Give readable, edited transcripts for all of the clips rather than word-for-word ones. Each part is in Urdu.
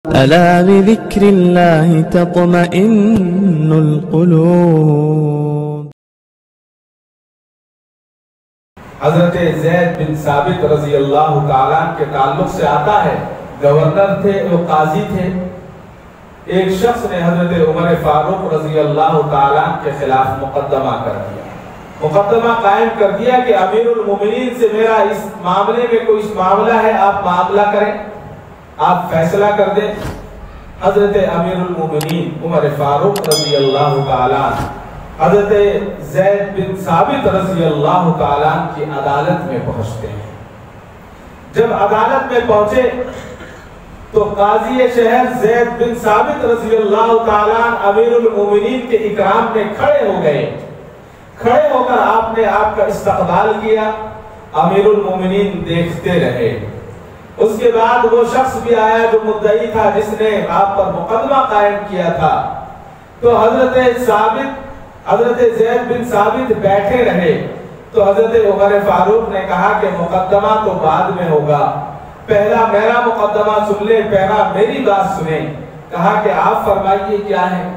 ألا بذكر الله تطمئن القلوب۔ حضرت زید بن ثابت رضی اللہ تعالیٰ کے تعلق سے آتا ہے، گورنر تھے، وہ قاضی تھے۔ ایک شخص نے حضرت عمر فاروق رضی اللہ تعالیٰ کے خلاف مقدمہ کر دیا، مقدمہ قائم کر دیا کہ امیر المومنین سے میرا اس معاملے میں کوئی معاملہ ہے، آپ معاملہ کریں، آپ فیصلہ کر دیں۔ حضرت امیر المومنین عمر فاروق رضی اللہ تعالیٰ حضرت زید بن ثابت رضی اللہ تعالیٰ کی عدالت میں پہنچتے ہیں۔ جب عدالت میں پہنچے تو قاضی شہر زید بن ثابت رضی اللہ تعالیٰ امیر المومنین کے اکرام میں کھڑے ہو گئے۔ کھڑے ہو کر آپ نے آپ کا استقبال کیا، امیر المومنین دیکھتے رہے۔ اس کے بعد وہ شخص بھی آیا جو مدعی تھا، جس نے آپ پر مقدمہ قائم کیا تھا۔ تو حضرت زید بن ثابت بیٹھے رہے۔ تو حضرت عمر فاروق نے کہا کہ مقدمہ تو بعد میں ہوگا، پہلا میرا مقدمہ سن لے، پہلا میری بات سنیں۔ کہا کہ آپ فرمائیے کیا ہے؟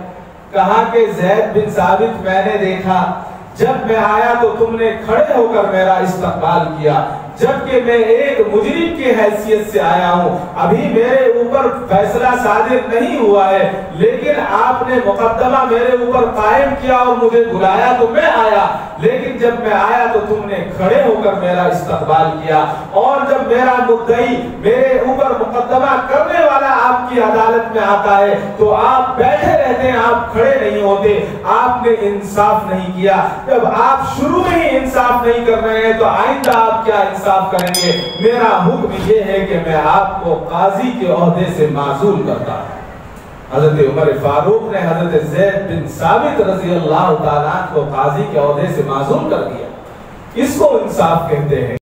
کہا کہ زید بن ثابت میں نے دیکھا جب میں آیا تو تم نے کھڑے ہو کر میرا استقبال کیا، جبکہ میں ایک مجرم کی حیثیت سے آیا ہوں، ابھی میرے اوپر فیصلہ صادر نہیں ہوا ہے، لیکن آپ نے مقدمہ میرے اوپر قائم کیا اور مجھے بلایا تو میں آیا، لیکن جب میں آیا تو تم نے کھڑے ہو کر میرا استقبال کیا، اور جب میرا مدعی میرے اوپر مقدمہ کرنے والا آپ کی عدالت میں آتا ہے تو آپ بیٹھے رہتے ہیں، آپ کھڑے نہیں ہوتے۔ آپ نے انصاف نہیں کیا۔ جب آپ شروع میں ہی انصاف نہیں کر رہے ہیں تو آئندہ آپ کیا انصاف کریں گے؟ میرا حکم یہ ہے کہ میں آپ کو قاضی کے عہدے سے معزول کرتا ہوں۔ حضرت عمر فاروق نے حضرت زید بن ثابت رضی اللہ تعالیٰ کو قاضی کے عہدے سے معزول کر دیا۔ اس کو انصاف کہتے ہیں۔